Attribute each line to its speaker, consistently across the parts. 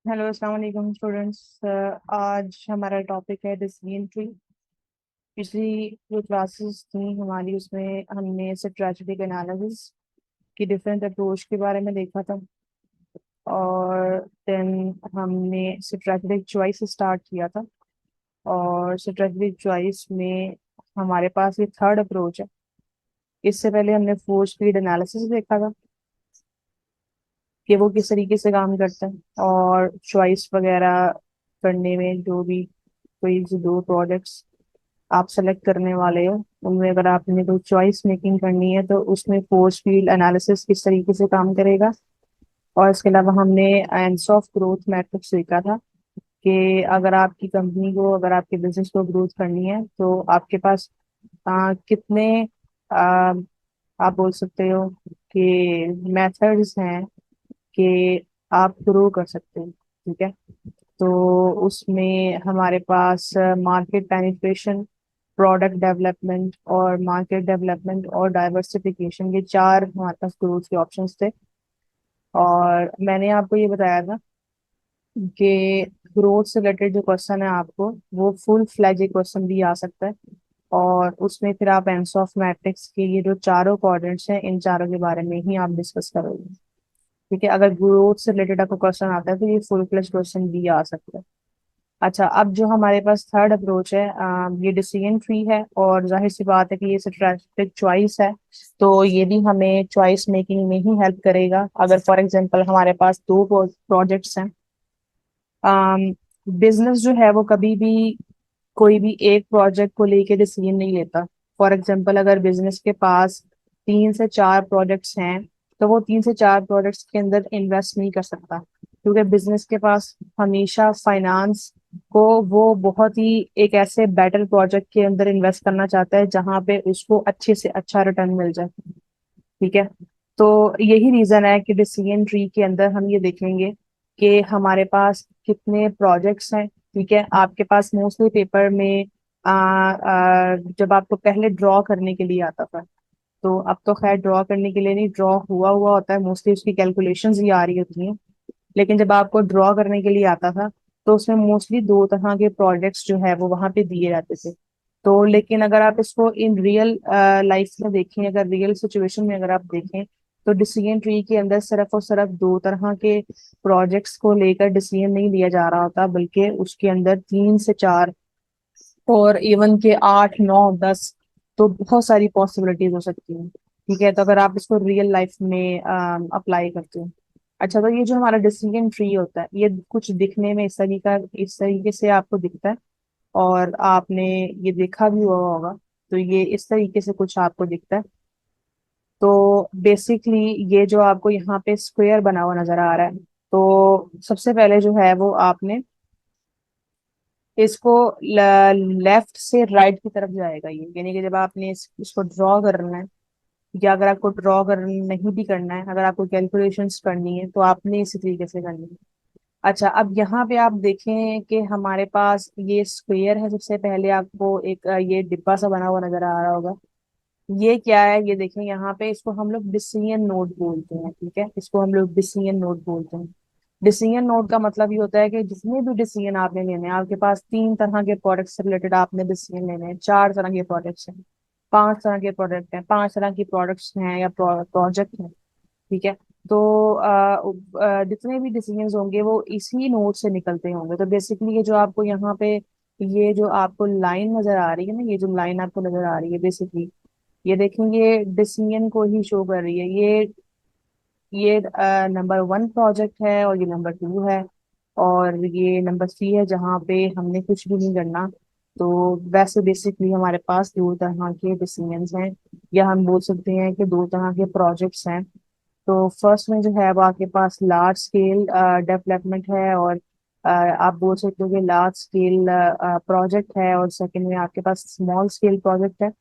Speaker 1: Hello अस्सलाम वालेकुम students. आज हमारा टॉपिक है डिसीजन ट्री। पिछली जो क्लासेस थी हमारी उसमें हमने स्ट्रैटेजिक एनालिसिस की डिफरेंट अप्रोच के बारे में देखा था। और देन हमने स्ट्रैटेजिक चॉइस स्टार्ट किया था। और स्ट्रैटेजिक चॉइस में हमारे पास ये थर्ड अप्रोच है। इससे पहले हमने फोर्स फीड एनालिसिस देखा था कि वो किस तरीके से काम करता है, और चॉइस वगैरह करने में जो भी कोई जो दो प्रोजेक्ट्स आप सेलेक्ट करने वाले हो उनमें अगर आपने कोई चॉइस मेकिंग करनी है तो उसमें फोर्स फील्ड एनालिसिस किस तरीके से काम करेगा। और इसके अलावा हमने एंड्स ऑफ ग्रोथ मैट्रिक्स देखा था कि अगर आपकी कंपनी को, अगर आपके बिजनेस को ग्रोथ करनी है तो आपके पास कितने आ, आप बोल सकते हो कि मेथड्स हैं कि आप ग्रो कर सकते हो। ठीक है। तो उसमें हमारे पास मार्केट पेनिट्रेशन, प्रोडक्ट डेवलपमेंट और मार्केट डेवलपमेंट और डाइवर्सिफिकेशन, ये चार हमारे पास ग्रोथ के ऑप्शंस थे। और मैंने आपको ये बताया था कि ग्रोथ से रिलेटेड जो क्वेश्चन है आपको वो फुल फ्लैज क्वेश्चन भी आ सकता है। और उसमें फिर आप एंस ऑफ मैट्रिक्स के ये जो चारों क्वाड्रेंट्स हैं इन चारों के बारे में ही आप डिस्कस करोगे। ठीक है। अगर ग्रोथ से रिलेटेड आपको क्वेश्चन आता है तो ये फुल फ्लैज क्वेश्चन भी आ सकता है। अच्छा, अब जो हमारे पास थर्ड अप्रोच है, ये डिसीजन ट्री है और जाहिर सी बात है कि ये स्ट्रैटेजिक चॉइस है। तो ये भी हमें चॉइस मेकिंग में ही हेल्प करेगा। अगर फॉर एग्जांपल हमारे पास दो प्रोजेक्ट्स हैं, बिजनेस जो है वो कभी भी कोई भी एक प्रोजेक्ट को लेके डिसीजन नहीं लेता। फॉर एग्जांपल अगर बिजनेस के पास 3 से 4 प्रोजेक्ट्स हैं तो वो 3 से 4 प्रोजेक्ट्स के अंदर इन्वेस्ट नहीं कर सकता, क्योंकि बिजनेस के पास हमेशा फाइनेंस को वो बहुत ही एक ऐसे बेटर प्रोजेक्ट के अंदर इन्वेस्ट करना चाहता है जहां पे उसको अच्छे से अच्छा रिटर्न मिल जाए। ठीक है। तो यही रीजन है कि डिसीजन ट्री के अंदर हम ये देखेंगे कि हमारे पास कितने प्रोजेक्ट्स हैं। ठीक है। आपके पास मोस्टली पेपर में जब आपको पहले ड्रॉ करने के लिए आता था, तो अब तो खैर ड्रॉ करने के लिए नहीं, ड्रॉ हुआ हुआ होता है, मोस्टली उसकी कैलकुलेशंस ही आ रही होती हैं। लेकिन जब आपको ड्रॉ करने के लिए आता था तो उसमें मोस्टली दो तरह के प्रोजेक्ट्स जो है वो वहां पे दिए जाते थे। तो लेकिन अगर आप इसको इन रियल लाइफ में देखें, अगर रियल सिचुएशन में अगर आप देखें, तो डिसीजन ट्री के अंदर सिर्फ और सिर्फ दो तरह के प्रोजेक्ट्स को लेकर डिसीजन नहीं लिया जा रहा होता, बल्कि उसके अंदर 3 से 4 और इवन के 8 9 10, तो बहुत सारी पॉसिबिलिटीज हो सकती हैं। ठीक है। तो अगर आप इसको रियल लाइफ में अप्लाई करते हो। अच्छा, तो ये जो हमारा डिसीजन ट्री होता है ये कुछ दिखने में इस तरीके से आपको दिखता है। और आपने ये देखा भी हुआ होगा। तो ये इस तरीके से कुछ आपको दिखता है। तो बेसिकली ये जो आपको यहाँ पे स्क्वायर बना हुआ नजर आ रहा है, तो सबसे पहले जो है वो आपने इसको लेफ्ट से राइट की तरफ जाएगा ये, यानी कि जब आपने इसको ड्रॉ करना है, या अगर आपको ड्रॉ कर नहीं भी करना है, अगर आपको कैलकुलेशंस करनी है तो आपने इसी तरीके से करनी है। अच्छा, अब यहाँ पे आप देखें कि हमारे पास ये स्क्वायर है। सबसे पहले आपको एक ये डिब्बा सा बना हुआ नजर आ रहा होगा। ये क्या है, ये देखें यहाँ पे, इसको हम लोग डिसीजन नोट बोलते हैं। ठीक है। इसको हम लोग डिसीजन नोट बोलते हैं। डिसीजन नोट का मतलब ये होता है कि जितने भी डिसीजन आपने लेने हैं, आपके पास 3 तरह के प्रोडक्ट से रिलेटेड आपने डिसीजन लेने हैं, 4 तरह के प्रोडक्ट्स हैं, 5 तरह के प्रोडक्ट हैं, 5 तरह की प्रोडक्ट्स हैं या प्रोजेक्ट हैं। ठीक है। तो जितने भी डिसीजंस होंगे वो इसी नोट से निकलते होंगे। तो बेसिकली ये जो आपको यहाँ पे ये जो आपको लाइन नजर आ रही है ना, ये जो लाइन आपको नजर आ रही है, बेसिकली ये देखेंगे ये डिसीजन को ही शो कर रही है। ये नंबर 1 प्रोजेक्ट है और ये नंबर 2 है और ये नंबर 3 है जहाँ पे हमने कुछ भी नहीं करना। तो वैसे बेसिकली हमारे पास दो तरह के डिसीजंस हैं, या हम बोल सकते हैं कि दो तरह के प्रोजेक्ट्स हैं। तो फर्स्ट में जो है वो आपके पास लार्ज स्केल डेवलपमेंट है, और आप बोल सकते हो कि लार्ज स्केल प्रोजेक्ट है, और सेकंड में आपके पास स्मॉल स्केल प्रोजेक्ट है।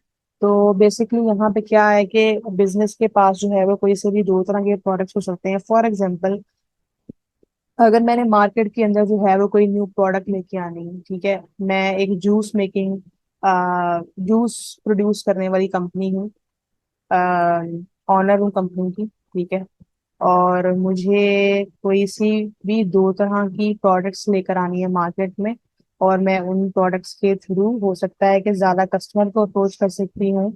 Speaker 1: तो बेसिकली यहाँ पे क्या है कि बिजनेस के पास जो है वो कोई से भी दो तरह के प्रोडक्ट्स हो सकते हैं। फॉर एग्जांपल, अगर मैंने मार्केट के अंदर जो है वो कोई न्यू प्रोडक्ट लेके आनी है, ठीक है, मैं एक जूस मेकिंग जूस प्रोड्यूस करने वाली कंपनी हूँ, ऑनर हूँ कंपनी की। ठीक है। और मुझे कोई सी भी दो तरह की प्रोडक्ट्स लेकर आनी है मार्केट में। और मैं उन प्रोडक्ट्स के थ्रू हो सकता है कि ज्यादा कस्टमर को अप्रोच कर सकती हूँ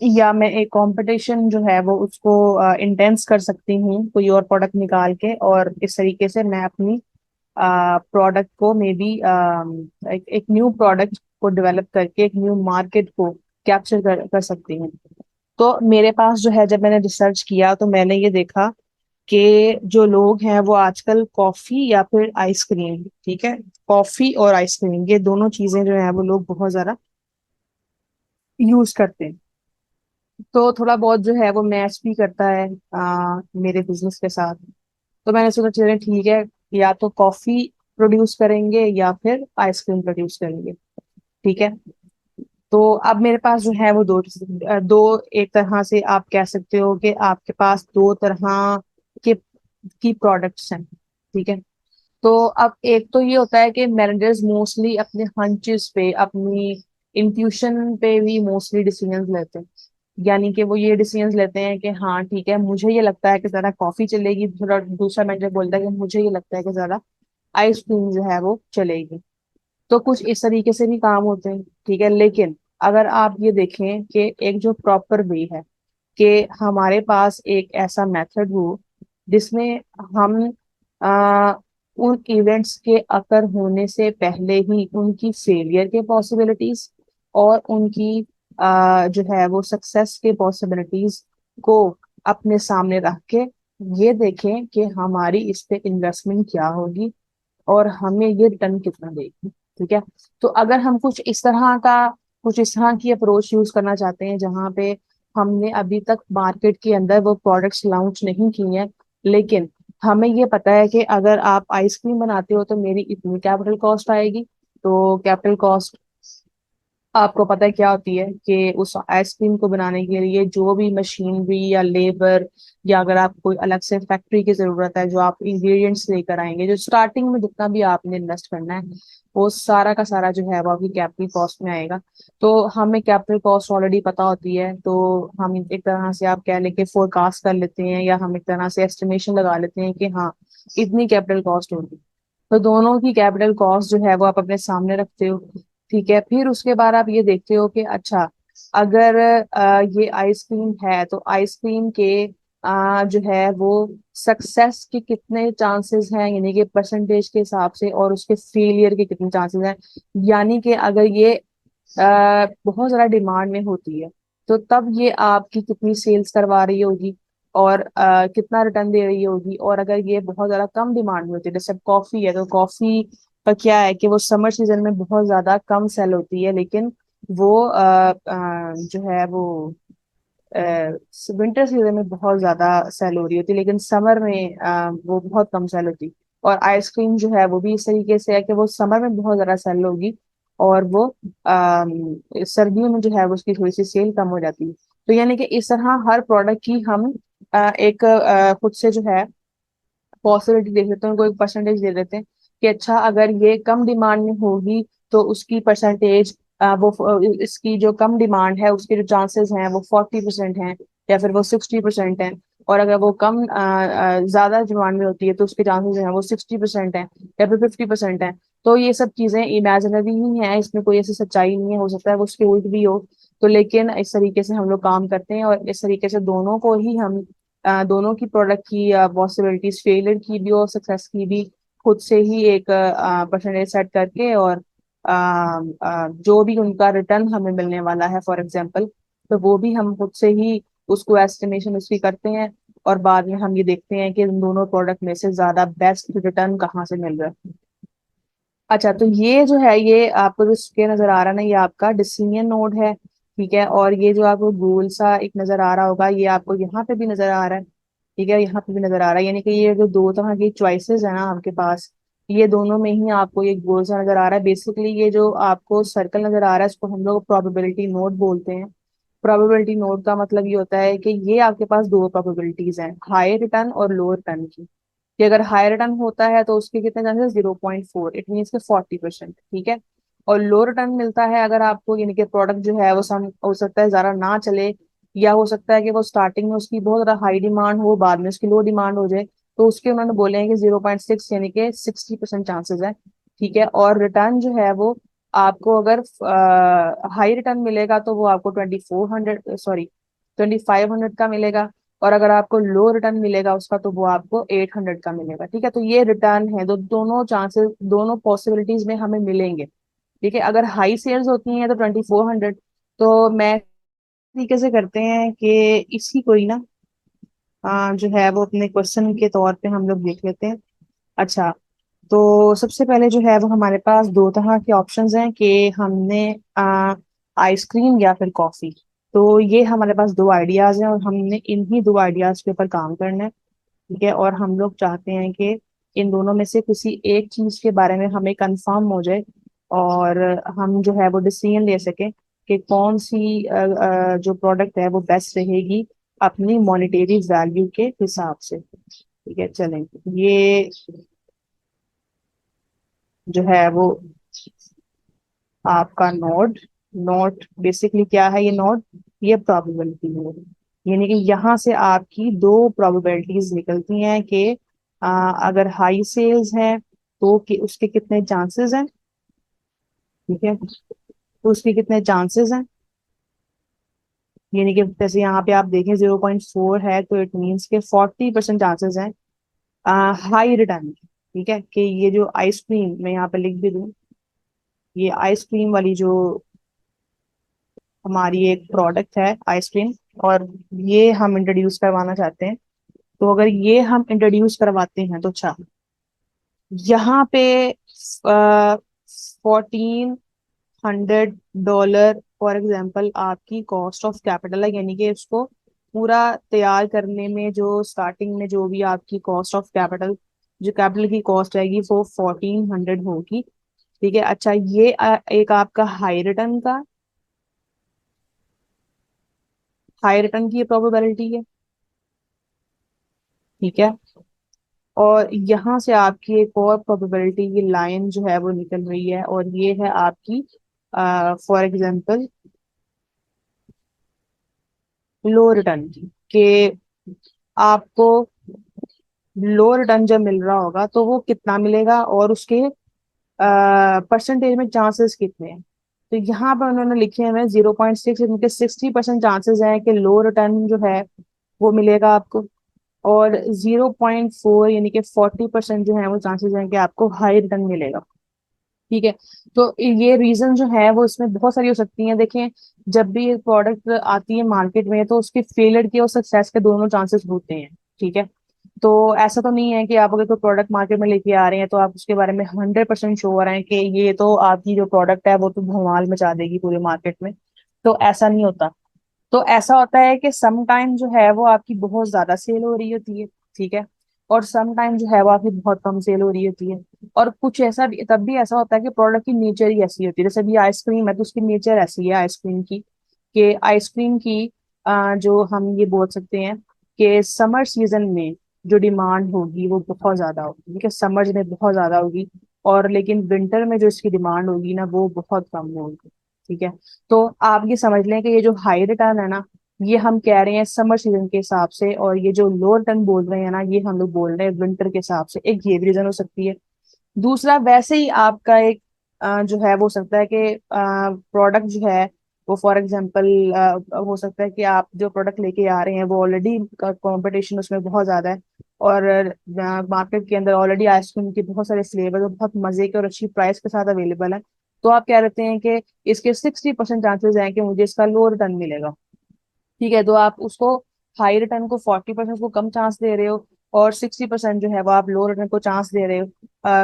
Speaker 1: या मैं एक कंपटीशन जो है वो उसको इंटेंस कर सकती हूँ कोई और प्रोडक्ट निकाल के, और इस तरीके से मैं अपनी प्रोडक्ट को मे बी एक न्यू प्रोडक्ट को डेवलप करके एक न्यू मार्केट को कैप्चर कर सकती हूँ। तो मेरे पास जो है, जब मैंने रिसर्च किया तो मैंने ये देखा कि जो लोग हैं वो आजकल कॉफी या फिर आइसक्रीम, ठीक है, कॉफी और आइसक्रीम ये दोनों चीजें जो है वो लोग बहुत ज्यादा यूज करते हैं। तो थोड़ा बहुत जो है वो मैच भी करता है मेरे बिजनेस के साथ। तो मैंने सोचा चलिए ठीक है, या तो कॉफी प्रोड्यूस करेंगे या फिर आइसक्रीम प्रोड्यूस करेंगे। ठीक है। तो अब मेरे पास जो है वो दो एक तरह से आप कह सकते हो कि आपके पास दो तरह के की प्रोडक्ट्स हैं। ठीक है। तो अब एक तो ये होता है कि मैनेजर्स मोस्टली अपने हंचेस पे, अपनी इंट्यूशन पे भी मोस्टली डिसीजंस लेते हैं। यानी कि वो ये डिसीजंस लेते हैं कि हाँ ठीक है, मुझे ये लगता है कि ज्यादा कॉफी चलेगी, थोड़ा दूसरा मैनेजर बोलता है कि मुझे ये लगता है कि ज्यादा आइसक्रीम जो है वो चलेगी। तो कुछ इस तरीके से भी काम होते हैं। ठीक है। लेकिन अगर आप ये देखें कि एक जो प्रॉपर वे है कि हमारे पास एक ऐसा मेथड हो जिसमें हम आ, उन इवेंट्स के अकर होने से पहले ही उनकी फेलियर के पॉसिबिलिटीज और उनकी जो है वो सक्सेस के पॉसिबिलिटीज को अपने सामने रख के ये देखें कि हमारी इस पे इन्वेस्टमेंट क्या होगी और हमें ये रिटर्न कितना देगी। ठीक है। तो अगर हम कुछ इस तरह की अप्रोच यूज करना चाहते हैं जहां पे हमने अभी तक मार्केट के अंदर वो प्रोडक्ट्स लॉन्च नहीं किए हैं, लेकिन हमें ये पता है कि अगर आप आइसक्रीम बनाते हो तो मेरी इतनी कैपिटल कॉस्ट आएगी। तो कैपिटल कॉस्ट आपको पता है क्या होती है कि उस आइसक्रीम को बनाने के लिए जो भी मशीनरी या लेबर, या अगर आप कोई अलग से फैक्ट्री की जरूरत है, जो आप इंग्रेडिएंट्स लेकर आएंगे, जो स्टार्टिंग में जितना भी आपने इन्वेस्ट करना है वो सारा का सारा जो है वो आपकी कैपिटल कॉस्ट में आएगा। तो हमें कैपिटल कॉस्ट ऑलरेडी पता होती है, तो हम एक तरह से आप कह लें कि फोरकास्ट कर लेते हैं, या हम एक तरह से एस्टिमेशन लगा लेते हैं कि हाँ इतनी कैपिटल कॉस्ट होगी। तो दोनों की कैपिटल कॉस्ट जो है वो आप अपने सामने रखते हो। ठीक है। फिर उसके बाद आप ये देखते हो कि अच्छा, अगर ये आइसक्रीम है तो आइसक्रीम के जो है वो सक्सेस के कितने चांसेस हैं, यानी कि परसेंटेज के हिसाब से, और उसके फेलियर के कितने चांसेस हैं। यानी कि अगर ये बहुत ज्यादा डिमांड में होती है तो तब ये आपकी कितनी सेल्स करवा रही होगी और कितना रिटर्न दे रही होगी। और अगर ये बहुत ज्यादा कम डिमांड में होती है, जैसे कॉफी है, तो कॉफी का क्या है कि वो समर सीजन में बहुत ज्यादा कम सेल होती है, लेकिन वो जो है वो विंटर सीजन में बहुत ज्यादा सेल हो रही होती है, लेकिन समर में वो बहुत कम सेल होती। और आइसक्रीम जो है वो भी इस तरीके से है कि वो समर में बहुत ज्यादा सेल होगी और वो सर्दियों में जो है वो उसकी थोड़ी सी सेल कम हो जाती है। तो यानी कि इस तरह हर प्रोडक्ट की हम एक खुद से जो है पॉसिबिलिटी देख लेते हैं, उनको एक परसेंटेज दे देते हैं कि अच्छा अगर ये कम डिमांड में होगी तो उसकी परसेंटेज इसकी जो कम डिमांड है उसके जो चांसेस हैं वो 40% हैं, या फिर वो 60% हैं। और अगर वो ज्यादा डिमांड में होती है तो उसके चांसेस जो है वो 60% हैं या फिर 50% हैं। तो ये सब चीजें इमेजिनरी ही हैं, इसमें कोई ऐसी सच्चाई नहीं है, हो सकता है वो उसके उल्ट भी हो। तो लेकिन इस तरीके से हम लोग काम करते हैं, और इस तरीके से दोनों को ही हम दोनों की प्रोडक्ट की पॉसिबिलिटीज, फेलियर की भी और सक्सेस की भी, खुद से ही एक परसेंटेज सेट करके, और जो भी उनका रिटर्न हमें मिलने वाला है फॉर एग्जांपल, तो वो भी हम खुद से ही उसको एस्टिमेशन उसकी करते हैं। और बाद में हम ये देखते हैं कि इन दोनों प्रोडक्ट में से ज्यादा बेस्ट रिटर्न कहाँ से मिल रहा है। अच्छा, तो ये जो है, ये आपको जो स्क्वायर नजर आ रहा है ना, ये आपका डिसीजन नोड है। ठीक है। और ये जो आपको गोल सा एक नजर आ रहा होगा, ये आपको यहाँ पे भी नजर आ रहा है। ठीक है, यहाँ पे भी नजर आ रहा है, यानी कि ये जो दो तरह की चॉइसेस है ना आपके पास, ये दोनों में ही आपको ये गोल सा नजर आ रहा है। बेसिकली ये जो आपको सर्कल नजर आ रहा है इसको हम लोग प्रोबेबिलिटी नोड बोलते हैं। प्रोबेबिलिटी नोड का मतलब ये होता है कि ये आपके पास दो प्रोबेबिलिटीज हैं, हाई रिटर्न और लो रिटर्न की। कि अगर हाई रिटर्न होता है तो उसके कितने चांसेस, 0.4, इट मीन के 40%। ठीक है। और लो रिटर्न मिलता है अगर आपको, यानी कि प्रोडक्ट जो है वो सम हो सकता है ज्यादा ना चले, या हो सकता है कि वो स्टार्टिंग में उसकी बहुत ज्यादा हाई डिमांड हो, बाद में उसकी लो डिमांड हो जाए। तो उसके उन्होंने बोले हैं कि 0.6 यानी कि 60% चांसेस है। ठीक है, और रिटर्न जो है वो आपको अगर हाई रिटर्न मिलेगा तो वो आपको 2400, सॉरी 2500 का मिलेगा। और अगर आपको लो रिटर्न मिलेगा उसका तो वो आपको 800 का मिलेगा। ठीक है, तो ये रिटर्न है, दोनों चांसेस, दोनों पॉसिबिलिटीज में हमें मिलेंगे। ठीक है, अगर हाई सेल्स होती हैं तो 2400। तो मैं तरीके से करते हैं कि इसी को ही ना जो है वो अपने क्वेश्चन के तौर पे हम लोग देख लेते हैं। अच्छा, तो सबसे पहले जो है वो हमारे पास दो तरह के ऑप्शंस हैं कि हमने आइसक्रीम या फिर कॉफी। तो ये हमारे पास दो आइडियाज हैं और हमने इन्हीं दो आइडियाज के ऊपर काम करना है। ठीक है, और हम लोग चाहते हैं कि इन दोनों में से किसी एक चीज के बारे में हमें कंफर्म हो जाए और हम जो है वो डिसीजन ले सकें कि कौन सी जो प्रोडक्ट है वो बेस्ट रहेगी अपनी मॉनेटरी वैल्यू के हिसाब से। ठीक है, चलें। ये जो है वो आपका नोड, नोट बेसिकली क्या है, ये नोड, ये प्रोबेबिलिटी है। यानी कि यहाँ से आपकी दो प्रोबेबिलिटीज निकलती हैं कि अगर हाई सेल्स है तो कि उसके कितने चांसेस हैं। ठीक है, तो उसके कितने चांसेस हैं, यानी कि जैसे यहाँ पे आप देखें 0.4 है तो इट मीन्स के 40% चांसेस हैं हाई रिटर्न की। ठीक है, कि ये जो आइसक्रीम मैं यहाँ पे लिख भी दूँ, ये आइसक्रीम वाली जो हमारी एक प्रोडक्ट है आइसक्रीम, और ये हम इंट्रोड्यूस करवाना चाहते हैं। तो अगर ये हम इंट्रोड्यूस करवाते हैं तो अच्छा, यहाँ पे 1400 डॉलर फॉर एग्जाम्पल आपकी कॉस्ट ऑफ कैपिटल है, यानी कि उसको पूरा तैयार करने में जो स्टार्टिंग में जो भी आपकी कॉस्ट ऑफ कैपिटल, जो कैपिटल की कॉस्ट रहेगी वो 1400 होगी। ठीक है, अच्छा ये एक आपका हाई रिटर्न की प्रोबेबिलिटी है। ठीक है, और यहाँ से आपकी एक और प्रोबेबिलिटी की लाइन जो है वो निकल रही है और ये है आपकी फॉर एग्जांपल लो रिटर्न की, कि आपको लो रिटर्न जब मिल रहा होगा तो वो कितना मिलेगा और उसके परसेंटेज में चांसेस कितने हैं। तो यहाँ पर उन्होंने लिखे हुए 0.6, इनके 60% चांसेस हैं कि लो रिटर्न जो है वो मिलेगा आपको, और 0.4 यानी कि 40% जो है वो चांसेस हैं कि आपको हाई रिटर्न मिलेगा। ठीक है, तो ये रीजन जो है वो इसमें बहुत सारी हो सकती हैं। देखें, जब भी एक प्रोडक्ट आती है मार्केट में तो उसके फेलियर के और सक्सेस के दोनों चांसेस होते हैं। ठीक है, तो ऐसा तो नहीं है कि आप अगर कोई प्रोडक्ट मार्केट में लेके आ रहे हैं तो आप उसके बारे में 100% श्योर हैं कि ये तो आपकी जो प्रोडक्ट है वो तो धमाल मचा देगी पूरे मार्केट में। तो ऐसा नहीं होता। तो ऐसा होता है कि सम टाइम जो है वो आपकी बहुत ज्यादा सेल हो रही होती है। ठीक है, और सम टाइम जो है वो आपकी बहुत कम सेल हो रही होती है। और कुछ ऐसा तब भी ऐसा होता है कि प्रोडक्ट की नेचर ही ऐसी होती है, जैसे भी आइसक्रीम है तो उसकी नेचर ऐसी है आइसक्रीम की, कि आइसक्रीम की जो हम ये बोल सकते हैं कि समर सीजन में जो डिमांड होगी वो बहुत ज्यादा होगी, ठीक है, समर में बहुत ज्यादा होगी। और लेकिन विंटर में जो इसकी डिमांड होगी ना वो बहुत कम होगी। ठीक है, तो आप ये समझ लें कि ये जो हाई रिटर्न है ना, ये हम कह रहे हैं समर सीजन के हिसाब से, और ये जो लो रिटर्न बोल रहे हैं ना ये हम लोग बोल रहे हैं विंटर के हिसाब से। एक ये भी रीजन हो सकती है। दूसरा, वैसे ही आपका एक जो है वो हो सकता है कि प्रोडक्ट जो है वो फॉर एग्जांपल हो सकता है कि आप जो प्रोडक्ट लेके आ रहे हैं वो ऑलरेडी कंपटीशन उसमें बहुत ज्यादा है, और मार्केट के अंदर ऑलरेडी आइसक्रीम के बहुत सारे फ्लेवर और बहुत मजे के और अच्छी प्राइस के साथ अवेलेबल है। तो आप कह रहे हैं कि इसके 60% चांसेस हैं कि मुझे इसका लो रिटर्न मिलेगा। ठीक है, तो आप उसको हाई रिटर्न को 40% को कम चांस दे रहे हो, और 60% जो है वो आप लो रिटर्न को चांस दे रहे हो,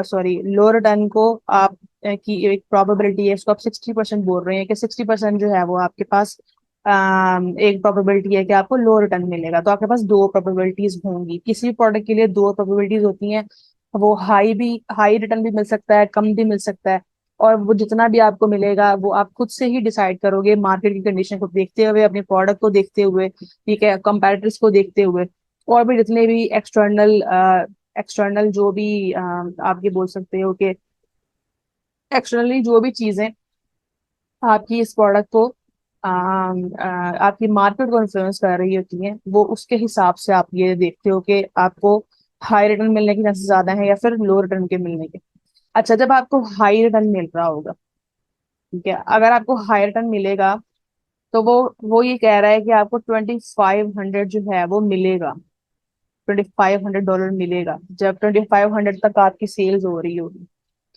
Speaker 1: सॉरी लो रिटर्न को आप की एक प्रोबेबिलिटी है इसको आप 60% बोल रहे हैं कि 60% जो है वो आपके पास एक प्रोबेबिलिटी है कि आपको लो रिटर्न मिलेगा। तो आपके पास दो प्रोबेबिलिटीज होंगी, किसी भी प्रोडक्ट के लिए दो प्रोबेबिलिटीज होती हैं। वो हाई रिटर्न भी मिल सकता है, कम भी मिल सकता है। और वो जितना भी आपको मिलेगा वो आप खुद से ही डिसाइड करोगे मार्केट की कंडीशन को देखते हुए, अपने प्रोडक्ट को देखते हुए, ठीक है, कंपैरेटर्स को देखते हुए, और भी जितने भी एक्सटर्नल जो भी आप ये बोल सकते हो कि एक्सटर्नली जो भी चीजें आपकी इस प्रोडक्ट को आपकी मार्केट को इन्फ्लुएंस कर रही होती है, वो उसके हिसाब से आप ये देखते हो कि आपको हाई रिटर्न मिलने के चांसेस ज्यादा है या फिर लो रिटर्न के मिलने के। अच्छा, जब आपको हाई रिटर्न मिल रहा होगा, ठीक है, अगर आपको हाई रिटर्न मिलेगा तो वो ये कह रहा है कि आपको 2500 जो है वो मिलेगा, $2500 मिलेगा जब 2500 तक आपकी सेल्स हो रही होगी।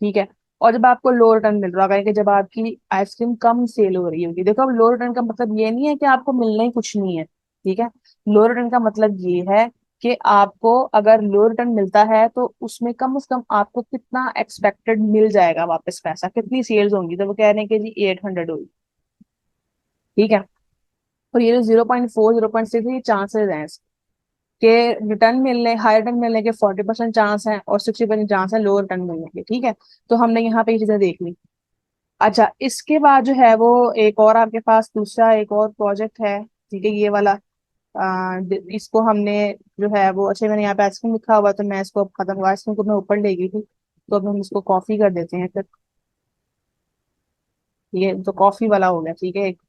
Speaker 1: ठीक है। और जब आपको लो रिटर्न मिल रहा होगा कि जब आपकी आइसक्रीम कम सेल हो रही होगी, देखो अब लो रिटर्न का मतलब ये नहीं है कि आपको मिलना ही कुछ नहीं है। ठीक है। लो रिटर्न का मतलब ये है कि आपको अगर लो रिटर्न मिलता है तो उसमें कम से कम आपको कितना एक्सपेक्टेड मिल जाएगा वापस पैसा, कितनी सेल्स होंगी, तो वो कह रहे हैं कि जी 800 होगी। ठीक है। और ये जो 0.4 0.6 ये चांसेस हैं के रिटर्न मिलने, हाई रिटर्न मिलने के 40% चांस है और 60% चांस है लो रिटर्न मिलने के। ठीक है। तो हमने यहाँ पे ये चीजें देख ली। अच्छा, इसके बाद जो है वो एक और आपके पास दूसरा एक और प्रोजेक्ट है। ठीक है, ये वाला इसको हमने जो है वो, अच्छा मैंने यहाँ पे आइसक्रीम लिखा हुआ तो मैं इसको अब खत्म हुआ, आइसक्रीम को मैं ऊपर ले गई थी, तो अब हम इसको कॉफी कर देते हैं फिर। ये तो कॉफी वाला हो गया। ठीक है, एक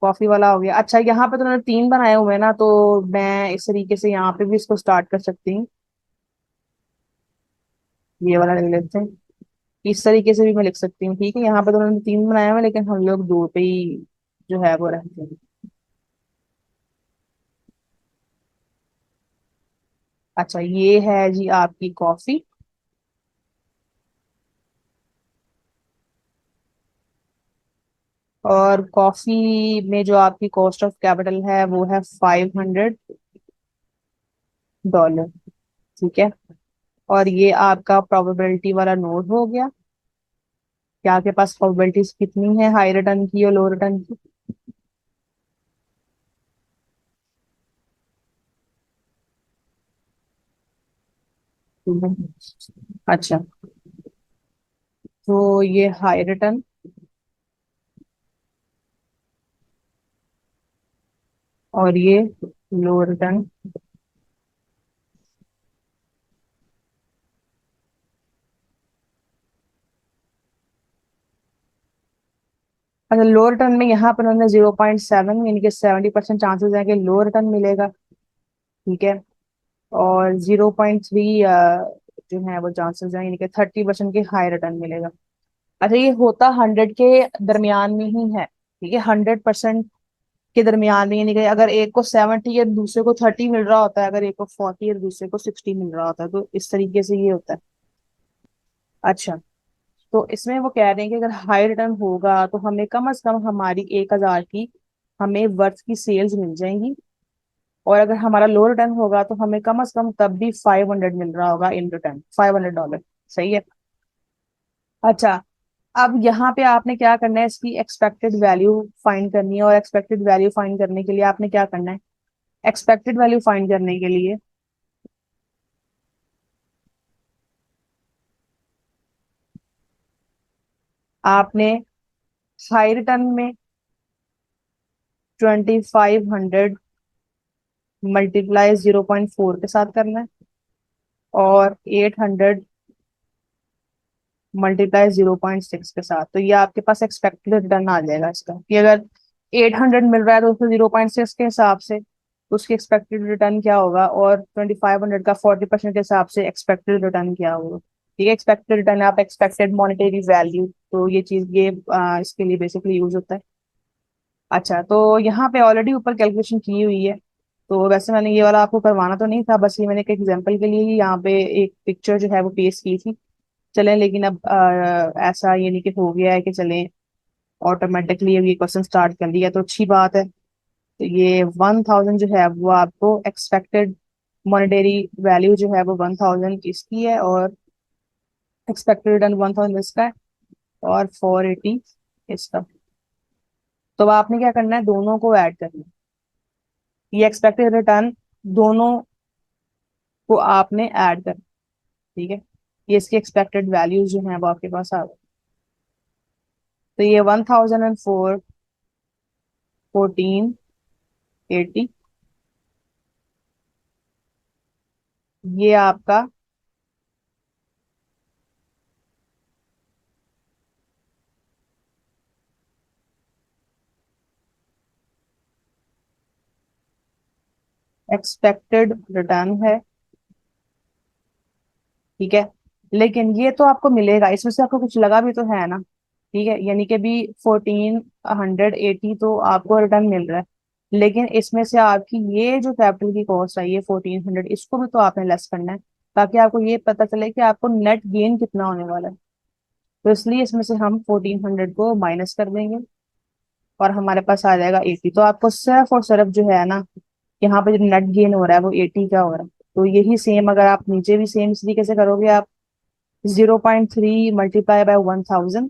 Speaker 1: कॉफी वाला हो गया। अच्छा, यहाँ पे तो उन्होंने तीन बनाए हुए हैं ना, तो मैं इस तरीके से यहाँ पे भी इसको स्टार्ट कर सकती हूँ। ये वाला ले लेते हैं, इस तरीके से भी मैं लिख सकती हूँ। ठीक है, यहाँ पे तो उन्होंने तीन बनाया हुआ है लेकिन हम लोग दो पे ही जो है वो रहते हैं। अच्छा, ये है जी आपकी कॉफी। और कॉफी में जो आपकी कॉस्ट ऑफ कैपिटल है वो है $500। ठीक है। और ये आपका प्रोबेबिलिटी वाला नोट हो गया कि आपके पास प्रोबेबिलिटीज कितनी है हाई रिटर्न की और लो रिटर्न की। ठीक है। अच्छा, तो ये हाई रिटर्न और ये लो रिटर्न। अच्छा, लो रिटर्न में यहाँ पर उन्होंने 0.7 यानी कि 70% चांसेस है कि लो रिटर्न मिलेगा। ठीक है। और 0.3 जो है वो चांसेस है यानी कि 30% के हाई रिटर्न मिलेगा। अच्छा, ये होता 100 के दरमियान में ही है। ठीक है, 100% के दरमियान में, यानी कि अगर एक को 70 या दूसरे को 30 मिल रहा होता है, अगर एक को 40 या दूसरे को 60 मिल रहा होता है, तो इस तरीके से ये होता है। अच्छा, तो इसमें वो कह रहे हैं कि अगर हाई रिटर्न होगा तो हमें कम से कम हमारी 1000 की हमें वर्थ की सेल्स मिल जाएंगी। और अगर हमारा लो रिटर्न होगा तो हमें कम से कम तब भी 500 मिल रहा होगा इन रिटर्न, $500। सही है। अच्छा, अब यहाँ पे आपने क्या करना है, इसकी एक्सपेक्टेड वैल्यू फाइंड करनी है। और एक्सपेक्टेड वैल्यू फाइंड करने के लिए आपने क्या करना है, एक्सपेक्टेड वैल्यू फाइंड करने के लिए आपने हाई रिटर्न में 2500 मल्टीप्लाई 0.4 के साथ करना है और 800 मल्टीप्लाई 0.6 के साथ। तो ये आपके पास एक्सपेक्टेड रिटर्न आ जाएगा इसका, कि अगर 800 मिल रहा है तो उसको 0.6 के हिसाब से उसकी एक्सपेक्टेड रिटर्न क्या होगा, और 2500 का 40% के हिसाब से एक्सपेक्टेड रिटर्न क्या होगा। ठीक है, एक्सपेक्टेड रिटर्न आप एक्सपेक्टेड मॉनेटरी वैल्यू, तो ये चीज ये इसके लिए बेसिकली यूज होता है। अच्छा, तो यहाँ पे ऑलरेडी ऊपर कैलकुलेशन की हुई है, तो वैसे मैंने ये वाला आपको करवाना तो नहीं था, बस ये मैंने एक एग्जांपल के लिए ही यहाँ पे एक पिक्चर जो है वो पेश की थी। चलें, लेकिन अब ऐसा ये नहीं कि हो गया है कि चलें ऑटोमेटिकली अब ये क्वेश्चन स्टार्ट कर दिया तो अच्छी बात है। तो ये 1000 जो है वो आपको एक्सपेक्टेड मॉनेटरी वैल्यू जो है वो 1000 इसकी है, और एक्सपेक्टेड रिटर्न 1000 इसका है, और 480 इसका। तो अब आपने क्या करना है, दोनों को ऐड करना है। ये एक्सपेक्टेड रिटर्न दोनों को आपने ऐड करना। ठीक है, ये इसकी एक्सपेक्टेड वैल्यूज जो है वो आपके पास आ गई। तो ये 1004 1480, ये आपका एक्सपेक्टेड रिटर्न है, ठीक है। लेकिन ये तो आपको मिलेगा, इसमें से आपको कुछ लगा भी तो है ना, ठीक है, यानी कि भी 1480 तो आपको रिटर्न मिल रहा है। लेकिन इसमें से आपकी ये जो कैपिटल की कॉस्ट आई है 1400, इसको भी तो आपने लेस करना है, ताकि आपको ये पता चले कि आपको नेट गेन कितना होने वाला है। तो इसलिए इसमें से हम 1400 को माइनस कर देंगे और हमारे पास आ जाएगा 80। तो आपको सिर्फ और सिर्फ जो है ना, यहाँ पे जो नेट गेन हो रहा है वो 80 का हो रहा है। तो यही सेम अगर आप नीचे भी सेम इस तरीके से करोगे, आप 0.3 multiply by 1000,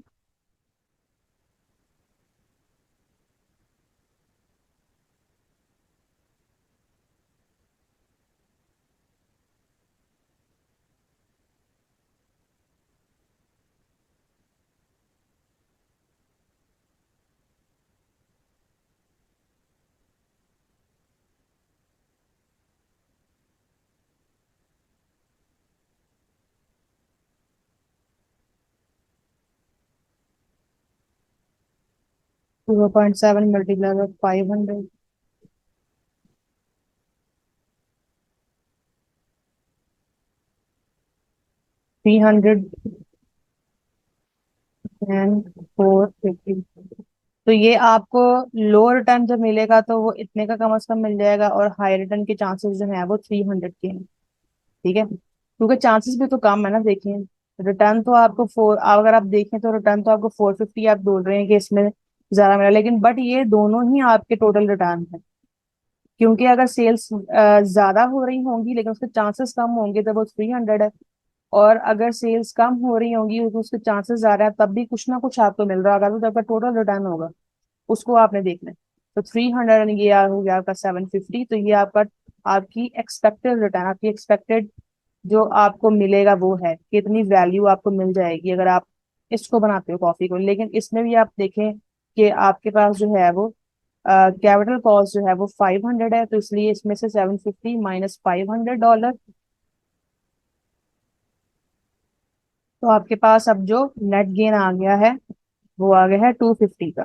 Speaker 1: 0.7 multiply by 500, 300 and 450। तो ये आपको लो रिटर्न जब मिलेगा तो वो इतने का कम से कम मिल जाएगा, और हाई रिटर्न के चांसेस जो है वो 300 के हैं, ठीक है। क्योंकि चांसेस भी तो कम है ना, देखिए रिटर्न तो आपको अगर आप देखें तो रिटर्न तो आपको 450 आप बोल रहे हैं कि इसमें ज्यादा मिला, लेकिन बट ये दोनों ही आपके टोटल रिटर्न है। क्योंकि अगर सेल्स ज्यादा हो रही होंगी लेकिन उसके चांसेस कम होंगे तो वो 300 है, और अगर सेल्स कम हो रही होंगी तो उसके चांसेस ज्यादा है, तब भी कुछ ना कुछ आपको मिल रहा होगा, तो आपका टोटल रिटर्न होगा उसको आपने देखना है। तो 300 ये हो गया आपका 750। तो ये आपका आपकी एक्सपेक्टेड रिटर्न, आपकी एक्सपेक्टेड जो आपको मिलेगा वो है, कितनी वैल्यू आपको मिल जाएगी अगर आप इसको बनाते हो कॉफी को। लेकिन इसमें भी आप देखें कि आपके पास जो है वो कैपिटल कॉस्ट जो है वो 500 है, तो इसलिए इसमें से 750 माइनस $500, तो आपके पास अब जो नेट गेन आ गया है वो आ गया है 250 का,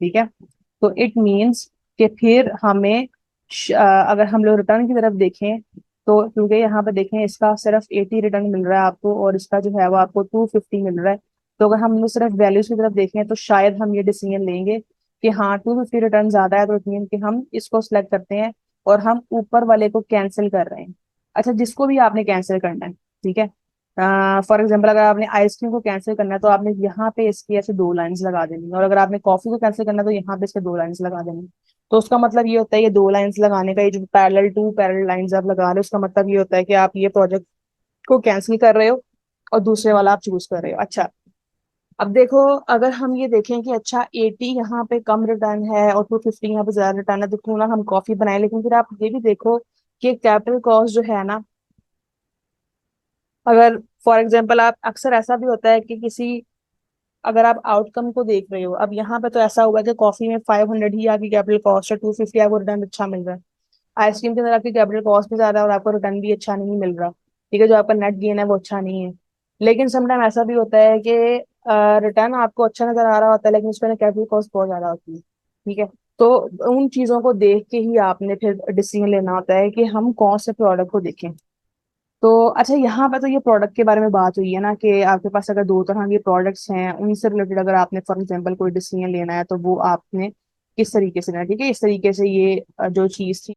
Speaker 1: ठीक है। तो इट मीन्स कि फिर हमें अगर हम लोग रिटर्न की तरफ देखें, तो क्योंकि यहाँ पे देखें इसका सिर्फ 80 रिटर्न मिल रहा है आपको और इसका जो है वो आपको 250 मिल रहा है। तो अगर हम लोग सिर्फ वैल्यूज की तरफ देखें तो शायद हम ये डिसीजन लेंगे कि हाँ 250 रिटर्न ज्यादा है, तो इट मीन कि हम इसको सिलेक्ट करते हैं और हम ऊपर वाले को कैंसिल कर रहे हैं। अच्छा, जिसको भी आपने कैंसिल करना है, ठीक है। फॉर एग्जाम्पल अगर आपने आइसक्रीम को कैंसिल करना है तो आपने यहाँ पे इसकी ऐसे दो लाइंस लगा देनी है, और अगर आपने कॉफी को कैंसिल करना है तो यहाँ पे इसके दो लाइंस लगा देनी है। तो उसका मतलब ये होता है, ये दो लाइंस लगाने का, ये जो पैरेलल लाइंस आप लगा रहे हो, उसका मतलब ये होता है कि आप ये प्रोजेक्ट को कैंसिल कर रहे हो और दूसरे वाला आप चूज कर रहे हो। अच्छा, अब देखो, अगर हम ये देखें कि अच्छा 80 यहाँ पे कम रिटर्न है और 250 यहाँ पे ज्यादा रिटर्न है, तो क्यों ना हम कॉफी बनाए। लेकिन फिर आप ये भी देखो कि कैपिटल कॉस्ट जो है ना, अगर फॉर एग्जाम्पल आप अक्सर ऐसा भी होता है कि किसी, अगर आप आउटकम को देख रहे हो, अब यहाँ पे तो ऐसा होगा कि कॉफी में 500 ही आपकी कैपिटल कॉस्ट है, 250 आपको रिटर्न अच्छा मिल रहा है। आइसक्रीम के अंदर आपकी कैपिटल कॉस्ट भी ज्यादा है और आपको रिटर्न भी अच्छा नहीं मिल रहा, ठीक है, जो आपका नेट गेन है वो अच्छा नहीं है। लेकिन समटाइम ऐसा भी होता है कि रिटर्न आपको अच्छा नजर आ रहा होता है लेकिन उसमें कैपिटल कॉस्ट बहुत ज्यादा होती है, ठीक है। तो उन चीजों को देख के ही आपने फिर डिसीजन लेना होता है कि हम कौन से प्रोडक्ट को देखें। तो अच्छा, यहाँ पे तो ये प्रोडक्ट के बारे में बात हुई है ना, कि आपके पास अगर दो तरह के प्रोडक्ट्स हैं उनसे रिलेटेड अगर आपने फॉर एग्जांपल कोई डिसीजन लेना है तो वो आपने किस तरीके से लेना है, ठीक है। इस तरीके से ये जो चीज थी